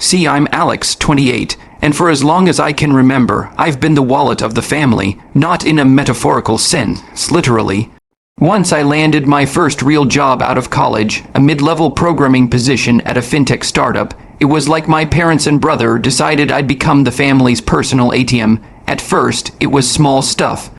See, I'm Alex, 28, and for as long as I can remember, I've been the wallet of the family, not in a metaphorical sense, literally. Once I landed my first real job out of college, a mid-level programming position at a fintech startup. It was like my parents and brother decided I'd become the family's personal ATM. At first, it was small stuff.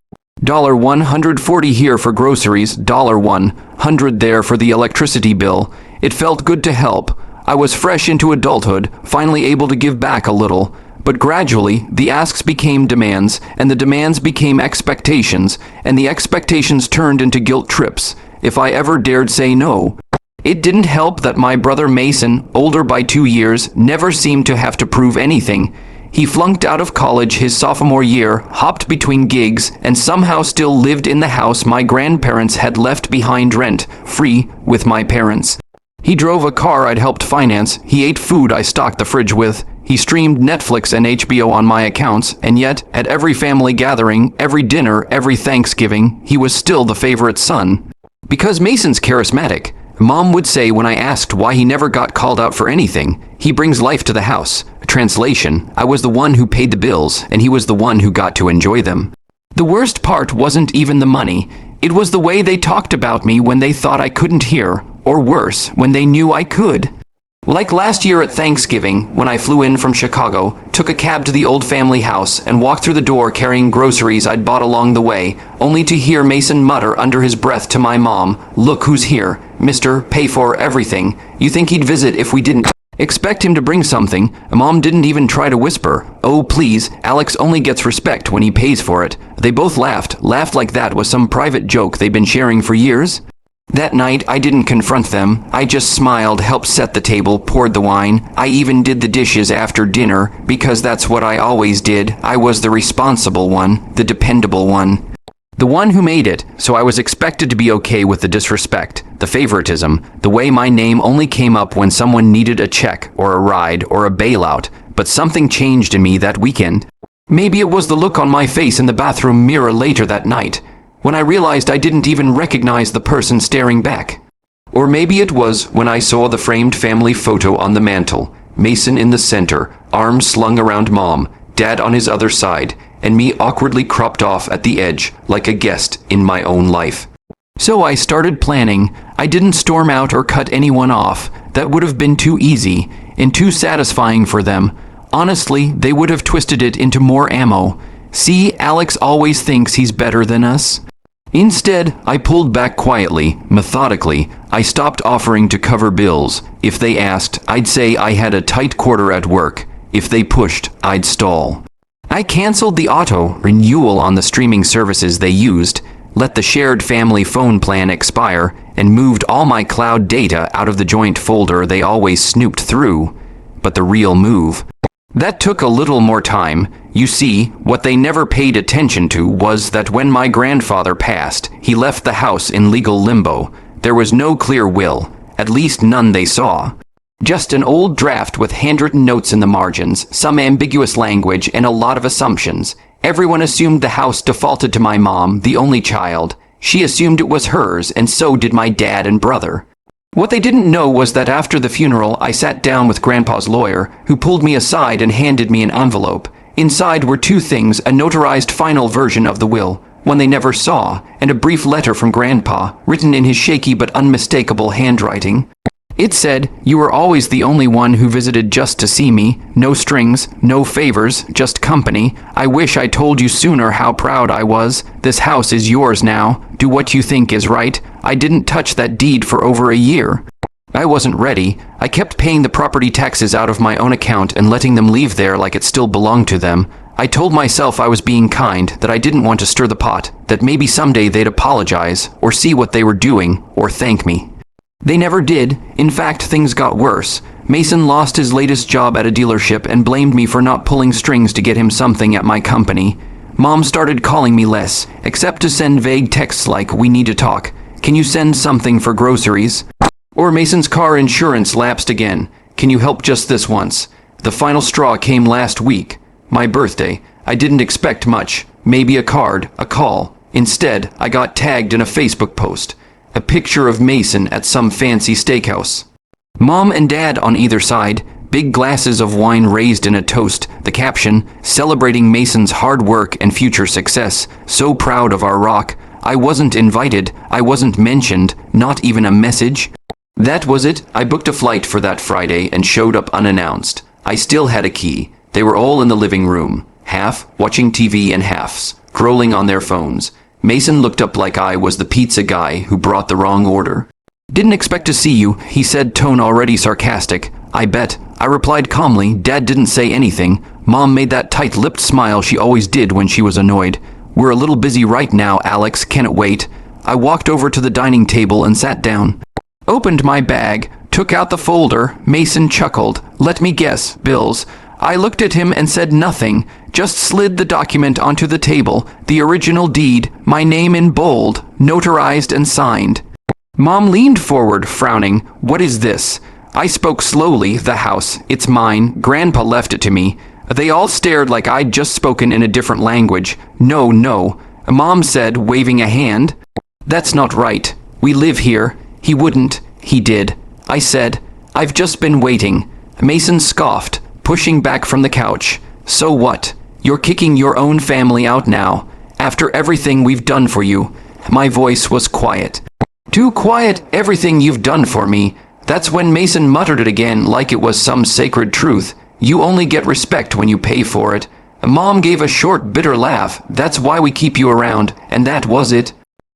$140 here for groceries, $100 there for the electricity bill. It felt good to help. I was fresh into adulthood, finally able to give back a little. But gradually, the asks became demands, and the demands became expectations, and the expectations turned into guilt trips, if I ever dared say no. It didn't help that my brother Mason, older by 2 years, never seemed to have to prove anything. He flunked out of college his sophomore year, hopped between gigs, and somehow still lived in the house my grandparents had left behind rent-free with my parents. He drove a car I'd helped finance, he ate food I stocked the fridge with, he streamed Netflix and HBO on my accounts, and yet, at every family gathering, every dinner, every Thanksgiving, he was still the favorite son. Because Mason's charismatic, Mom would say when I asked why he never got called out for anything, he brings life to the house. Translation, I was the one who paid the bills, and he was the one who got to enjoy them. The worst part wasn't even the money. It was the way they talked about me when they thought I couldn't hear, or worse, when they knew I could. Like last year at Thanksgiving, when I flew in from Chicago, took a cab to the old family house, and walked through the door carrying groceries I'd bought along the way, only to hear Mason mutter under his breath to my mom, "Look who's here. Mister, pay for everything. You think he'd visit if we didn't expect him to bring something?" Mom didn't even try to whisper, "Oh, please, Alex only gets respect when he pays for it." They both laughed like that was some private joke they'd been sharing for years. That night, I didn't confront them. I just smiled, helped set the table, poured the wine. I even did the dishes after dinner, because that's what I always did. I was the responsible one, the dependable one. The one who made it, so I was expected to be okay with the disrespect, the favoritism, the way my name only came up when someone needed a check, or a ride, or a bailout. But something changed in me that weekend. Maybe it was the look on my face in the bathroom mirror later that night, when I realized I didn't even recognize the person staring back. Or maybe it was when I saw the framed family photo on the mantel, Mason in the center, arms slung around Mom, Dad on his other side, and me awkwardly cropped off at the edge, like a guest in my own life. So I started planning. I didn't storm out or cut anyone off. That would have been too easy, and too satisfying for them. Honestly, they would have twisted it into more ammo. See, Alex always thinks he's better than us. Instead, I pulled back quietly, methodically. I stopped offering to cover bills. If they asked, I'd say I had a tight quarter at work. If they pushed, I'd stall. I canceled the auto renewal on the streaming services they used, let the shared family phone plan expire, and moved all my cloud data out of the joint folder they always snooped through. But the real move, that took a little more time. You see, what they never paid attention to was that when my grandfather passed, he left the house in legal limbo. There was no clear will, at least none they saw. Just an old draft with handwritten notes in the margins, some ambiguous language, and a lot of assumptions. Everyone assumed the house defaulted to my mom, the only child. She assumed it was hers, and so did my dad and brother. What they didn't know was that after the funeral, I sat down with Grandpa's lawyer, who pulled me aside and handed me an envelope. Inside were two things: a notarized final version of the will, one they never saw, and a brief letter from Grandpa, written in his shaky but unmistakable handwriting. It said, "You were always the only one who visited just to see me. No strings, no favors, just company. I wish I told you sooner how proud I was. This house is yours now. Do what you think is right. I didn't touch that deed for over a year." I wasn't ready. I kept paying the property taxes out of my own account and letting them leave there like it still belonged to them. I told myself I was being kind, that I didn't want to stir the pot, that maybe someday they'd apologize, or see what they were doing, or thank me. They never did. In fact, things got worse. Mason lost his latest job at a dealership and blamed me for not pulling strings to get him something at my company. Mom started calling me less, except to send vague texts like, "We need to talk. Can you send something for groceries?" Or Mason's car insurance lapsed again. "Can you help just this once?" The final straw came last week. My birthday. I didn't expect much. Maybe a card, a call. Instead, I got tagged in a Facebook post. A picture of Mason at some fancy steakhouse. Mom and Dad on either side, Big glasses of wine raised in a toast. The caption, celebrating Mason's hard work and future success. So proud of our rock. I wasn't invited. I wasn't mentioned. Not even a message. That was it. I booked a flight for that Friday and showed up unannounced. I still had a key. They were all in the living room. Half watching TV and halves scrolling on their phones. Mason looked up like I was the pizza guy who brought the wrong order. Didn't expect to see you, he said, tone already sarcastic. I bet. I replied calmly. Dad didn't say anything. Mom made that tight-lipped smile she always did when she was annoyed. We're a little busy right now, Alex. Can it wait? I walked over to the dining table and sat down. Opened my bag, took out the folder. Mason chuckled. Let me guess, bills. I looked at him and said nothing, just slid the document onto the table, the original deed, my name in bold, notarized and signed. Mom leaned forward, frowning. What is this? I spoke slowly. The house. It's mine. Grandpa left it to me. They all stared like I'd just spoken in a different language. No, no. Mom said, waving a hand. That's not right. We live here. He wouldn't. He did. I said, I've just been waiting. Mason scoffed, pushing back from the couch. So what? You're kicking your own family out now, after everything we've done for you. My voice was quiet. Too quiet, everything you've done for me. That's when Mason muttered it again like it was some sacred truth. You only get respect when you pay for it. Mom gave a short, bitter laugh. That's why we keep you around, and that was it.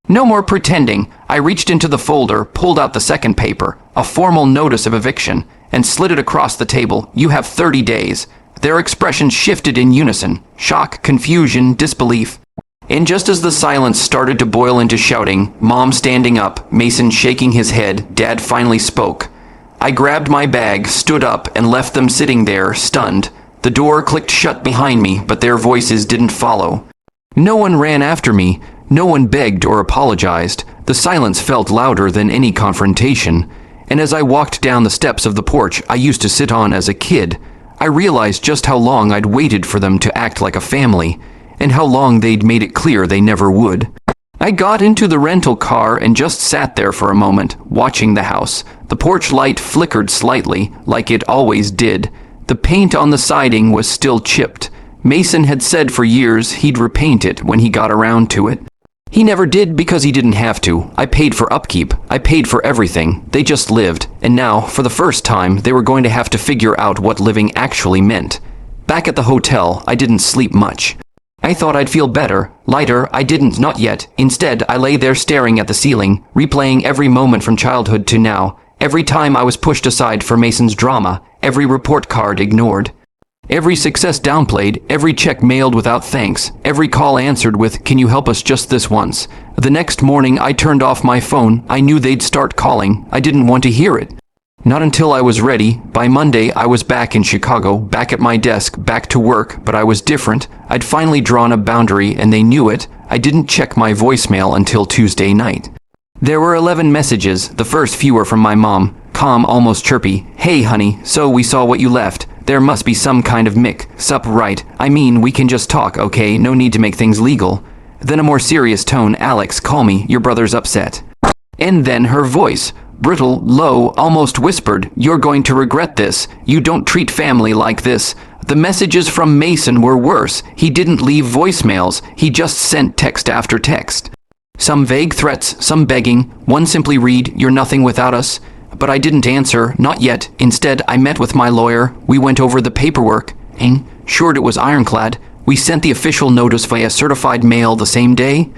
No more pretending. I reached into the folder, pulled out the second paper, a formal notice of eviction, and slid it across the table. You have 30 days. Their expressions shifted in unison. Shock, confusion, disbelief. And just as the silence started to boil into shouting, Mom standing up, Mason shaking his head, Dad finally spoke. I grabbed my bag, stood up, and left them sitting there, stunned. The door clicked shut behind me, but their voices didn't follow. No one ran after me. No one begged or apologized. The silence felt louder than any confrontation. And as I walked down the steps of the porch I used to sit on as a kid, I realized just how long I'd waited for them to act like a family, and how long they'd made it clear they never would. I got into the rental car and just sat there for a moment, watching the house. The porch light flickered slightly, like it always did. The paint on the siding was still chipped. Mason had said for years he'd repaint it when he got around to it. He never did because he didn't have to. I paid for upkeep. I paid for everything. They just lived. And now, for the first time, they were going to have to figure out what living actually meant. Back at the hotel, I didn't sleep much. I thought I'd feel better. Lighter, I didn't, not yet. Instead, I lay there staring at the ceiling, replaying every moment from childhood to now. Every time I was pushed aside for Mason's drama, every report card ignored. Every success downplayed, every check mailed without thanks, every call answered with, "Can you help us just this once?" The next morning, I turned off my phone. I knew they'd start calling. I didn't want to hear it. Not until I was ready. By Monday, I was back in Chicago, back at my desk, back to work, but I was different. I'd finally drawn a boundary, and they knew it. I didn't check my voicemail until Tuesday night. There were 11 messages, the first few were from my mom. Calm, almost chirpy. "Hey, honey, so we saw what you left. There must be some kind of mix-up, right? I mean, we can just talk, okay? No need to make things legal." Then a more serious tone. "Alex, call me. Your brother's upset." And then her voice. Brittle, low, almost whispered. "You're going to regret this. You don't treat family like this." The messages from Mason were worse. He didn't leave voicemails. He just sent text after text. Some vague threats, some begging. One simply read, "You're nothing without us." But I didn't answer, not yet. Instead, I met with my lawyer. We went over the paperwork. Sure, it was ironclad. We sent the official notice via certified mail the same day.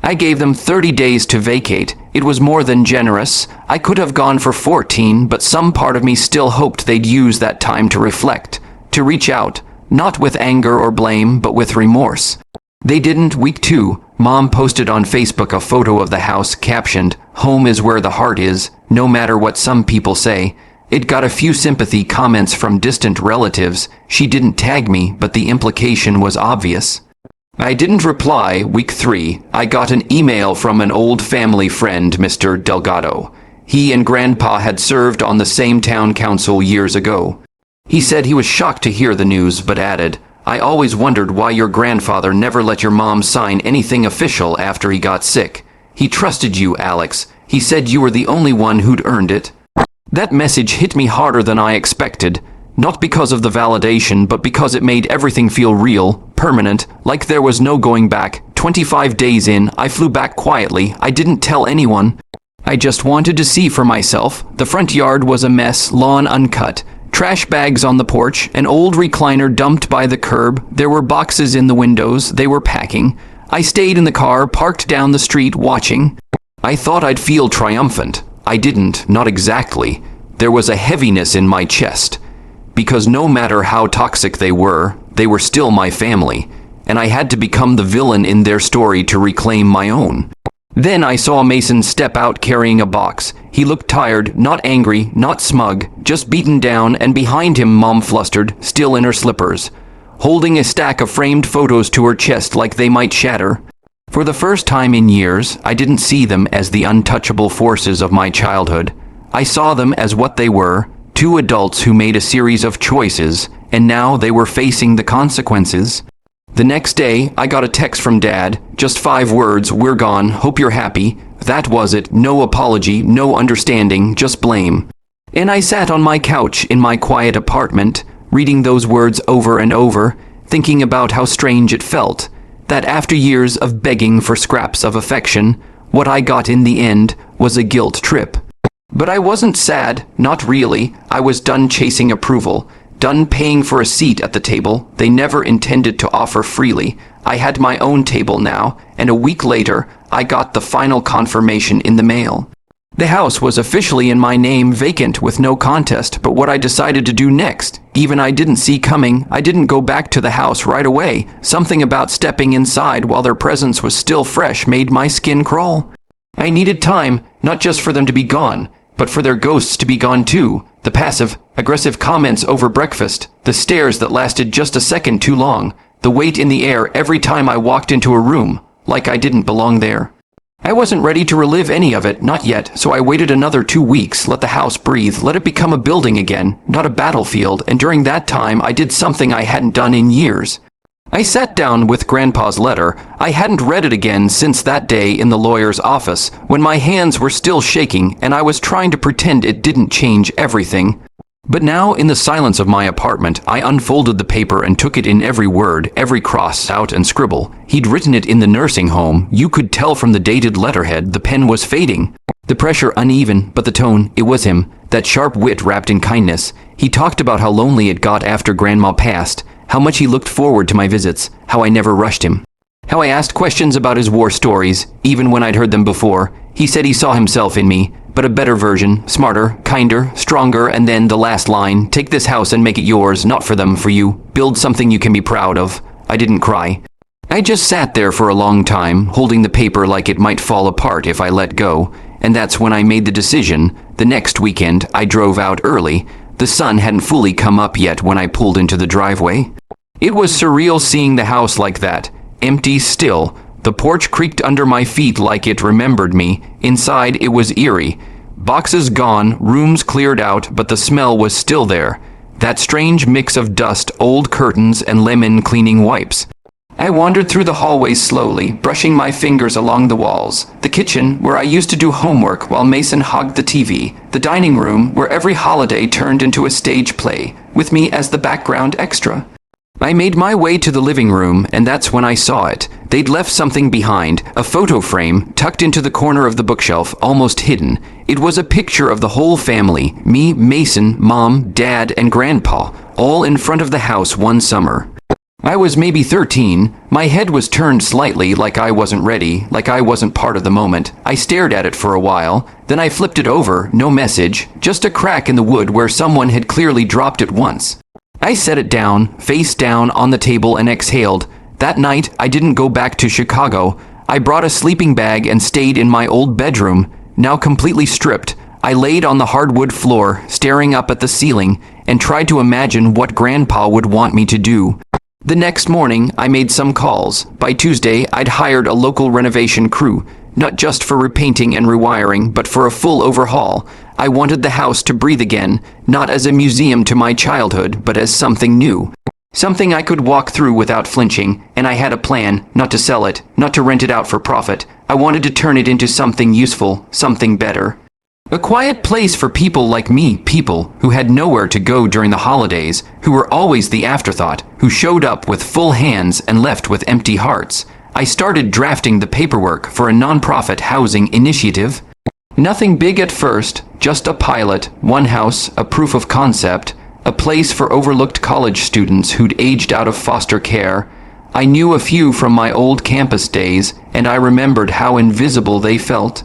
I gave them 30 days to vacate. It was more than generous. I could have gone for 14, but some part of me still hoped they'd use that time to reflect, to reach out, not with anger or blame, but with remorse. They didn't. Week 2, Mom posted on Facebook a photo of the house captioned, "Home is where the heart is, no matter what some people say." It got a few sympathy comments from distant relatives. She didn't tag me, but the implication was obvious. I didn't reply. Week 3, I got an email from an old family friend, Mr. Delgado. He and Grandpa had served on the same town council years ago. He said he was shocked to hear the news, but added, "I always wondered why your grandfather never let your mom sign anything official after he got sick. He trusted you, Alex. He said you were the only one who'd earned it." That message hit me harder than I expected. Not because of the validation, but because it made everything feel real, permanent, like there was no going back. 25 days in, I flew back quietly. I didn't tell anyone. I just wanted to see for myself. The front yard was a mess, lawn uncut. Trash bags on the porch, an old recliner dumped by the curb. There were boxes in the windows. They were packing. I stayed in the car, parked down the street, watching. I thought I'd feel triumphant. I didn't, not exactly. There was a heaviness in my chest. Because no matter how toxic they were still my family. And I had to become the villain in their story to reclaim my own. Then I saw Mason step out carrying a box. He looked tired, not angry, not smug, just beaten down, and behind him Mom flustered, still in her slippers, holding a stack of framed photos to her chest like they might shatter. For the first time in years, I didn't see them as the untouchable forces of my childhood. I saw them as what they were, two adults who made a series of choices, and now they were facing the consequences. The next day, I got a text from Dad, just 5 words, "We're gone, hope you're happy." That was it, no apology, no understanding, just blame. And I sat on my couch in my quiet apartment, reading those words over and over, thinking about how strange it felt, that after years of begging for scraps of affection, what I got in the end was a guilt trip. But I wasn't sad, not really. I was done chasing approval. Done paying for a seat at the table they never intended to offer freely. I had my own table now, and a week later, I got the final confirmation in the mail. The house was officially in my name, vacant with no contest, but what I decided to do next, even I didn't see coming. I didn't go back to the house right away. Something about stepping inside while their presence was still fresh made my skin crawl. I needed time, not just for them to be gone, but for their ghosts to be gone too. The passive, aggressive comments over breakfast, the stares that lasted just a second too long, the weight in the air every time I walked into a room, like I didn't belong there. I wasn't ready to relive any of it, not yet, so I waited another 2 weeks, let the house breathe, let it become a building again, not a battlefield, and during that time I did something I hadn't done in years. I sat down with Grandpa's letter. I hadn't read it again since that day in the lawyer's office, when my hands were still shaking and I was trying to pretend it didn't change everything. But now, in the silence of my apartment, I unfolded the paper and took it in every word, every cross out and scribble. He'd written it in the nursing home. You could tell from the dated letterhead the pen was fading. The pressure uneven, but the tone, it was him. That sharp wit wrapped in kindness. He talked about how lonely it got after Grandma passed, how much he looked forward to my visits, how I never rushed him. How I asked questions about his war stories, even when I'd heard them before. He said he saw himself in me, but a better version, smarter, kinder, stronger, and then the last line, take this house and make it yours, not for them, for you. Build something you can be proud of. I didn't cry. I just sat there for a long time, holding the paper like it might fall apart if I let go, and that's when I made the decision. The next weekend, I drove out early. The sun hadn't fully come up yet when I pulled into the driveway. It was surreal seeing the house like that, empty still. The porch creaked under my feet like it remembered me. Inside, it was eerie. Boxes gone, rooms cleared out, but the smell was still there. That strange mix of dust, old curtains, and lemon cleaning wipes. I wandered through the hallways slowly, brushing my fingers along the walls. The kitchen, where I used to do homework while Mason hogged the TV. The dining room, where every holiday turned into a stage play, with me as the background extra. I made my way to the living room, and that's when I saw it. They'd left something behind, a photo frame tucked into the corner of the bookshelf, almost hidden. It was a picture of the whole family, me, Mason, Mom, Dad, and Grandpa, all in front of the house one summer. I was maybe 13. My head was turned slightly, like I wasn't ready, like I wasn't part of the moment. I stared at it for a while, then I flipped it over, no message, just a crack in the wood where someone had clearly dropped it once. I set it down, face down on the table, and exhaled. That night, I didn't go back to Chicago. I brought a sleeping bag and stayed in my old bedroom. Now completely stripped, I laid on the hardwood floor, staring up at the ceiling, and tried to imagine what Grandpa would want me to do. The next morning, I made some calls. By Tuesday, I'd hired a local renovation crew, not just for repainting and rewiring, but for a full overhaul. I wanted the house to breathe again, not as a museum to my childhood, but as something new. Something I could walk through without flinching, and I had a plan, not to sell it, not to rent it out for profit. I wanted to turn it into something useful, something better. A quiet place for people like me, people who had nowhere to go during the holidays, who were always the afterthought, who showed up with full hands and left with empty hearts. I started drafting the paperwork for a nonprofit housing initiative. Nothing big at first, just a pilot, one house, a proof of concept, a place for overlooked college students who'd aged out of foster care. I knew a few from my old campus days, and I remembered how invisible they felt.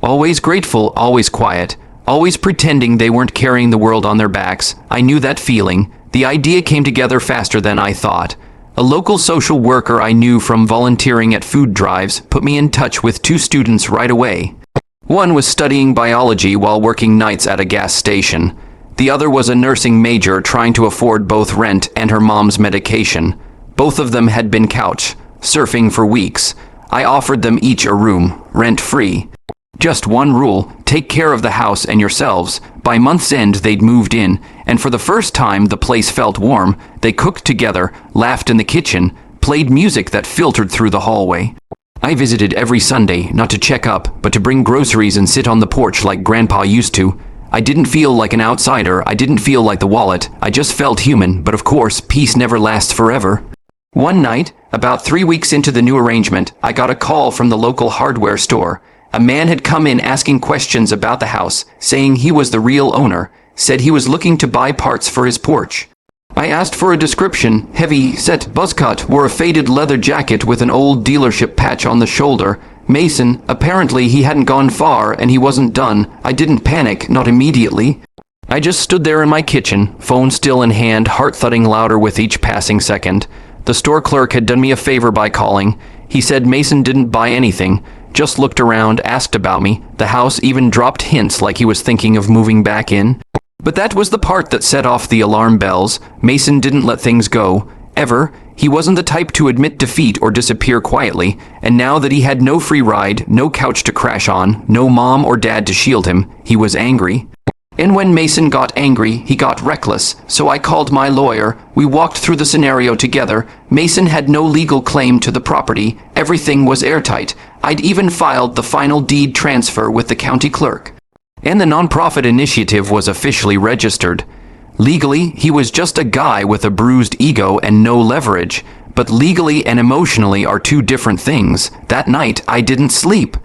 Always grateful, always quiet, always pretending they weren't carrying the world on their backs. I knew that feeling. The idea came together faster than I thought. A local social worker I knew from volunteering at food drives put me in touch with 2 students right away. One was studying biology while working nights at a gas station. The other was a nursing major trying to afford both rent and her mom's medication. Both of them had been couch surfing for weeks. I offered them each a room, rent-free. Just one rule, take care of the house and yourselves. By month's end, they'd moved in, and for the first time, the place felt warm. They cooked together, laughed in the kitchen, played music that filtered through the hallway. I visited every Sunday, not to check up, but to bring groceries and sit on the porch like Grandpa used to. I didn't feel like an outsider, I didn't feel like the wallet, I just felt human, but of course, peace never lasts forever. One night, about 3 weeks into the new arrangement, I got a call from the local hardware store. A man had come in asking questions about the house, saying he was the real owner, said he was looking to buy parts for his porch. I asked for a description. Heavy-set buzzcut, wore a faded leather jacket with an old dealership patch on the shoulder. Mason, apparently he hadn't gone far and he wasn't done. I didn't panic, not immediately. I just stood there in my kitchen, phone still in hand, heart thudding louder with each passing second. The store clerk had done me a favor by calling. He said Mason didn't buy anything, just looked around, asked about me. The house even dropped hints like he was thinking of moving back in. But that was the part that set off the alarm bells. Mason didn't let things go, ever. He wasn't the type to admit defeat or disappear quietly, and now that he had no free ride, no couch to crash on, no mom or dad to shield him, he was angry. And when Mason got angry, he got reckless, so I called my lawyer. We walked through the scenario together. Mason had no legal claim to the property. Everything was airtight. I'd even filed the final deed transfer with the county clerk. And the nonprofit initiative was officially registered. Legally, he was just a guy with a bruised ego and no leverage. But legally and emotionally are 2 different things. That night, I didn't sleep.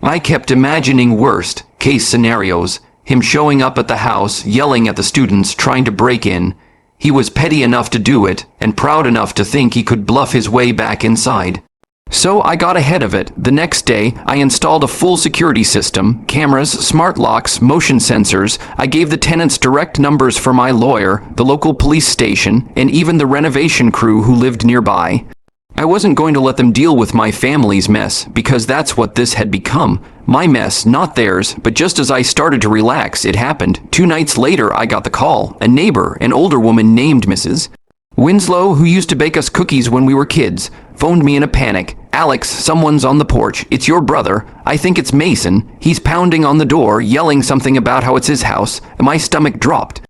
I kept imagining worst-case scenarios. Him showing up at the house, yelling at the students, trying to break in. He was petty enough to do it, and proud enough to think he could bluff his way back inside. So I got ahead of it. The next day, I installed a full security system, cameras, smart locks, motion sensors. I gave the tenants direct numbers for my lawyer, the local police station, and even the renovation crew who lived nearby. I wasn't going to let them deal with my family's mess, because that's what this had become. My mess, not theirs, but just as I started to relax, it happened. 2 nights later, I got the call. A neighbor, an older woman named Mrs. Winslow, who used to bake us cookies when we were kids, phoned me in a panic. Alex, someone's on the porch. It's your brother. I think it's Mason. He's pounding on the door, yelling something about how it's his house, and my stomach dropped.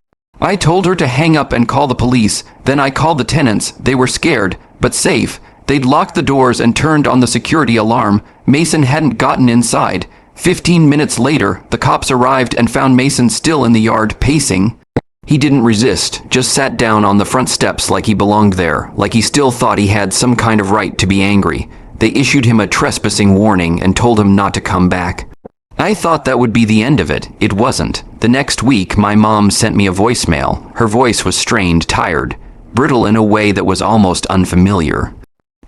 I told her to hang up and call the police. Then I called the tenants. They were scared, but safe. They'd locked the doors and turned on the security alarm. Mason hadn't gotten inside. 15 minutes later, the cops arrived and found Mason still in the yard, pacing. He didn't resist, just sat down on the front steps like he belonged there, like he still thought he had some kind of right to be angry. They issued him a trespassing warning and told him not to come back. I thought that would be the end of it. It wasn't. The next week, my mom sent me a voicemail. Her voice was strained, tired, brittle in a way that was almost unfamiliar.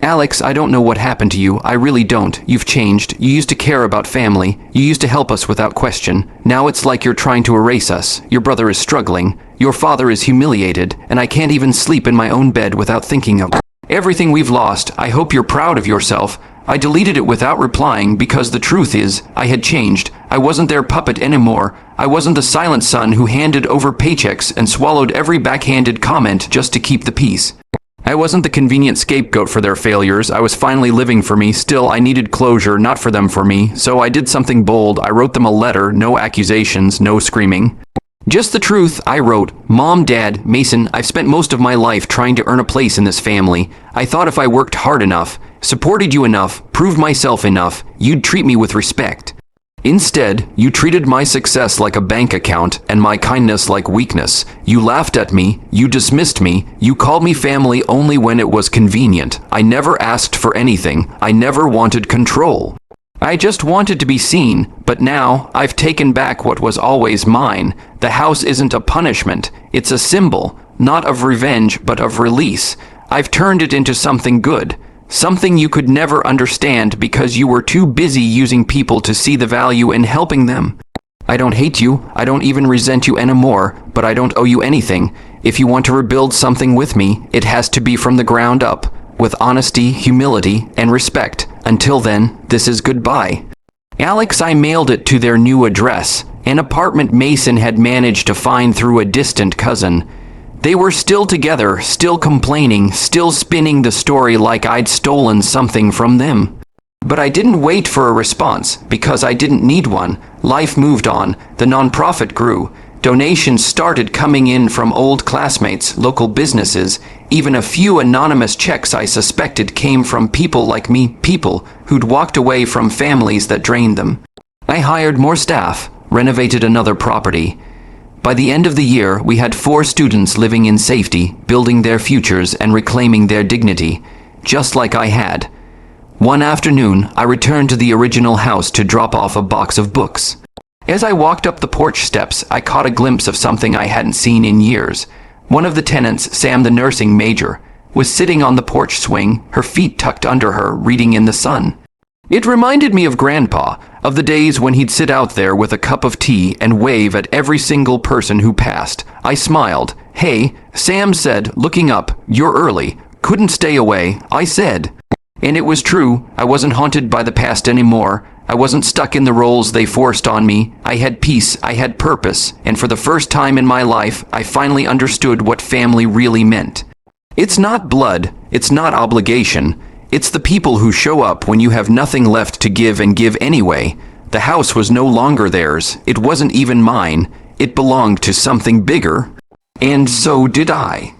Alex, I don't know what happened to you. I really don't. You've changed. You used to care about family. You used to help us without question. Now it's like you're trying to erase us. Your brother is struggling. Your father is humiliated, and I can't even sleep in my own bed without thinking of everything we've lost. I hope you're proud of yourself. I deleted it without replying because the truth is, I had changed. I wasn't their puppet anymore. I wasn't the silent son who handed over paychecks and swallowed every backhanded comment just to keep the peace. I wasn't the convenient scapegoat for their failures. I was finally living for me. Still, I needed closure, not for them for me. So I did something bold. I wrote them a letter, no accusations, no screaming. Just the truth. I wrote, Mom, Dad, Mason, I've spent most of my life trying to earn a place in this family. I thought if I worked hard enough, supported you enough, proved myself enough, you'd treat me with respect. Instead, you treated my success like a bank account and my kindness like weakness. You laughed at me, you dismissed me, you called me family only when it was convenient. I never asked for anything. I never wanted control. I just wanted to be seen, but now I've taken back what was always mine. The house isn't a punishment. It's a symbol, not of revenge, but of release. I've turned it into something good. Something you could never understand because you were too busy using people to see the value in helping them. I don't hate you, I don't even resent you anymore, but I don't owe you anything. If you want to rebuild something with me, it has to be from the ground up, with honesty, humility, and respect. Until then, this is goodbye. Alex, I mailed it to their new address, an apartment Mason had managed to find through a distant cousin. They were still together, still complaining, still spinning the story like I'd stolen something from them. But I didn't wait for a response, because I didn't need one. Life moved on, the nonprofit grew. Donations started coming in from old classmates, local businesses, even a few anonymous checks I suspected came from people like me, people who'd walked away from families that drained them. I hired more staff, renovated another property. By the end of the year, we had 4 students living in safety, building their futures and reclaiming their dignity, just like I had. One afternoon, I returned to the original house to drop off a box of books. As I walked up the porch steps, I caught a glimpse of something I hadn't seen in years. One of the tenants, Sam the nursing major, was sitting on the porch swing, her feet tucked under her, reading in the sun. It reminded me of Grandpa, of the days when he'd sit out there with a cup of tea and wave at every single person who passed. I smiled. "Hey," Sam said, looking up, "you're early. Couldn't stay away," I said. And it was true. I wasn't haunted by the past anymore. I wasn't stuck in the roles they forced on me. I had peace, I had purpose, and for the first time in my life, I finally understood what family really meant. It's not blood, it's not obligation. It's the people who show up when you have nothing left to give and give anyway. The house was no longer theirs. It wasn't even mine. It belonged to something bigger. And so did I.